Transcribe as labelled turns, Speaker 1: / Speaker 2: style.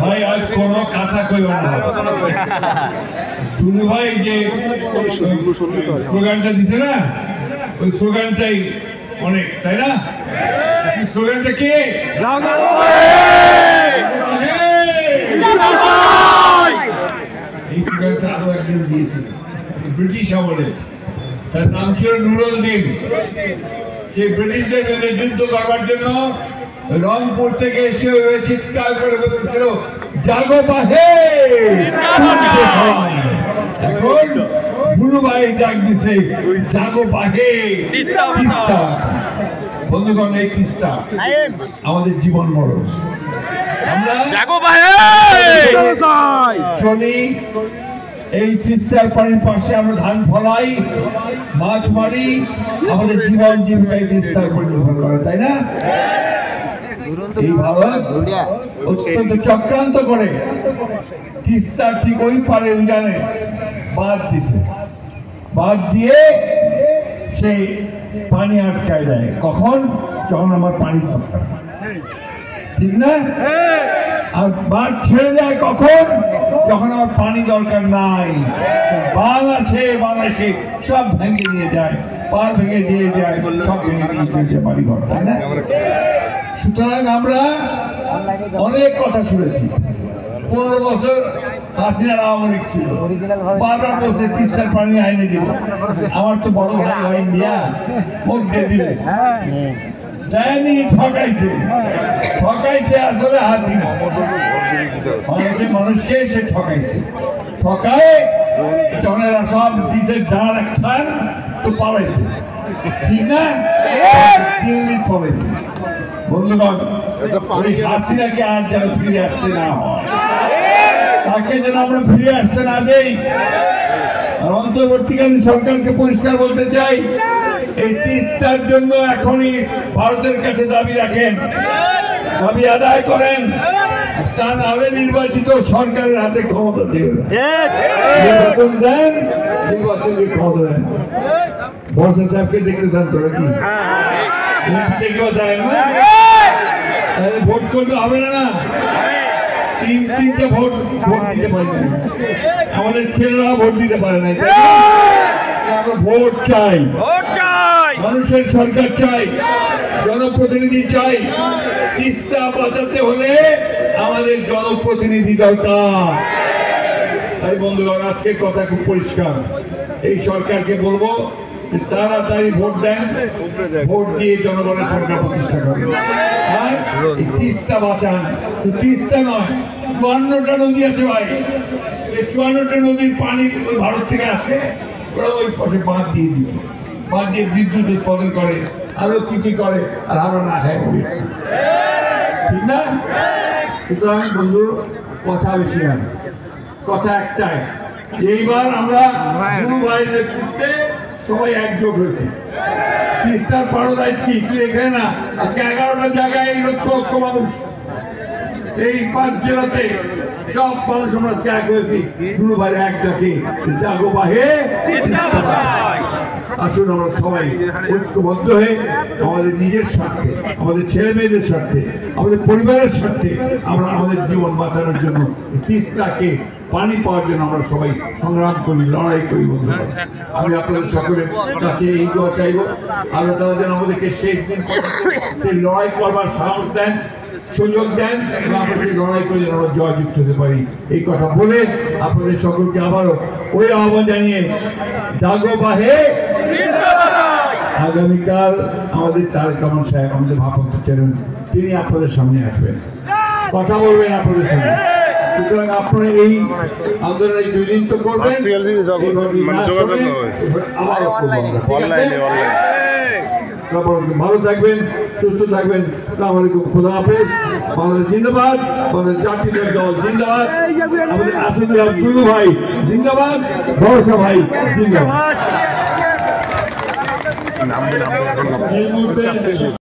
Speaker 1: ভাই আজ কোনো কথা কইবা না। টুনু ভাই যে স্লোগানটা দিছে না, ওই স্লোগানটাই অনেক, তাই না? স্লোগানটা কি? এই স্লোগানটা আরো একদিন দিয়েছিল ব্রিটিশ আমলে, তার নাম ছিল নুরুদ্দিন। সেই ব্রিটিশদের বিরুদ্ধে যুদ্ধ করবার জন্য রংপুর থেকে এসে চিৎকার করে বলেছিল, জাগো বাহে। এখন বুলু ভাই ডাক দিছে, জাগো বাহে। বন্ধুগণ, এই তিস্তা আমাদের জীবন মরণ। আমরা চলি এই তিস্তার পানির পাশে, আমরা ধান ফলাই, মাছ মারি, আমাদের জীবন জীবিকায় তিস্তার উপর নির্ভর করে, তাই না? এই ভারত অত্যন্ত চক্রান্ত করে তিস্তার ঠিক ওই পারে জানে বাঁধ দিছে, বাঁধ দিয়ে সেই পানি আটকায় দেয়। কখন? যখন আমার পানি দরকার, ঠিক না? আর বাঁধ ছেড়ে দেয় কখন? যখন আমার পানি দরকার নাই। বাঁধ আছে, বাঁধ আছে, সব ভেঙে নিয়ে যায়, পার ভেঙে দিয়ে যায়, সব ভেঙে নিয়ে যায় বাড়ি ঘর, তাই না? সুতরাং আমরা অনেক কথা শুনেছি। 15 বছর হাসিনার আওয়ামী লীগ ছিল, বারবার বলছে তিস্তার পানি আইনে দিব। আমার তো বড় ভাই হয় ইন্ডিয়া, মুখ দিয়ে দিলে দেয়নি, ঠকাইছে। ঠকাইছে আসলে হাসিনা, মানুষকে সে ঠকাইছে। ঠকায় যখন এরা সব দিতে যাওয়ার খান তো পালাইছে, ঠিক না? পালাইছে। বন্ধুগণ, ওই হাসিনাকে আর যেন ফিরে আসতে না হয়, তাকে যেন আমরা ফিরে আসতে না দেই। আর অন্তর্বর্তীকালীন সরকারকে পরিষ্কার বলতে চাই, এই তিস্তার জন্য এখনই ভারতের কাছে দাবি রাখেন, দাবি আদায় করেন। তা না হলে নির্বাচিত সরকারের হাতে ক্ষমতা দেবেন, নির্বাচন দেন, নির্বাচনের ক্ষমতা দেন। বর্ষা সাহেবকে দেখতে চান তো নাকি? দেখতে চায় না, তাহলে ভোট করতে হবে না। তিনটে ভোট দিতে পারে না, আমাদের ছেলেরা ভোট দিতে পারে না। আমরা ভোট চাই, মানুষের সরকার চাই, জনপ্রতিনিধি চাই। তিস্তা বাঁচাতে হলে আমাদের জনপ্রতিনিধি দরকার। তাই বন্ধুগণ, আজকের কথা খুব পরিষ্কার। এই সরকারকে বলবো তাড়াতাড়ি ভোট দেন, ভোট দিয়ে জনগণের সরকার প্রতিষ্ঠা করেন। আর তিস্তা বাঁচান, তিস্তা নয়, 54টা নদী আছে ভাই। এই 54টা নদীর পানি ভারত থেকে আসে, ওরা ওই পথে বাঁধ দিয়ে দিচ্ছে, বাঁধ দিয়ে বিদ্যুৎ উৎপাদন করে, আরো কি করে, আর আমরা না খাই বলি, ঠিক না? সুতরাং বন্ধু, কথা বেশি না, কথা একটাই, এইবার আমরা গুরু ভাইয়ের নেতৃত্বে সবাই একজোট হয়েছে। তিস্তার পাড়ায় চিঠি এখানে না, আজকে 11টা জায়গায় এই লক্ষ লক্ষ মানুষ, এই 5 জেলাতে সব মানুষ আমরা আজকে এক হয়েছি গুরু ভাইয়ের এক ডাকে, জাগো বাহে। আসুন আমরা সবাই ঐক্যবদ্ধ হয়ে আমাদের নিজের স্বার্থে, আমাদের ছেলে মেয়েদের স্বার্থে, আমাদের পরিবারের স্বার্থে আমরা আমাদের জীবন বাঁচানোর জন্য তিস্তাকে পানি পাওয়ার জন্য আমরা সবাই সংগ্রাম করি, লড়াই করি। বন্ধুরা, আমি আপনাদের সকলের কাছে এই দোয়া চাইব, আল্লাহ তাআলা যেন আমাদেরকে শেষ দিন সেই লড়াই করবার সাহস দেন, সুযোগ দেন, এবং আমরা সেই লড়াই করে যেন আমরা জয়যুক্ত হতে পারি। এই কথা বলে আপনাদের সকলকে আবারও ওই আহ্বান জানিয়ে, জাগো বাহে। আগামীকাল আমাদের তারেক রহমান সাহেব, আমাদের ভারপ্রাপ্ত চেয়ারম্যান, তিনি আপনাদের সামনে আসবেন, কথা বলবেন আপনাদের সঙ্গে। সুতরাং আপনারা এই আন্দোলন এই 2 দিন তো করবেন, ভালো থাকবেন, সুস্থ থাকবেন। আসসালামু আলাইকুম, খোদা হাফেজ। বাংলাদেশ জিন্দাবাদ, বাংলাদেশ জাতীয় দল জিন্দাবাদ, আমাদের আসাদুল আব্দুল ভাই জিন্দাবাদ, ভরসা ভাই জিন্দাবাদ।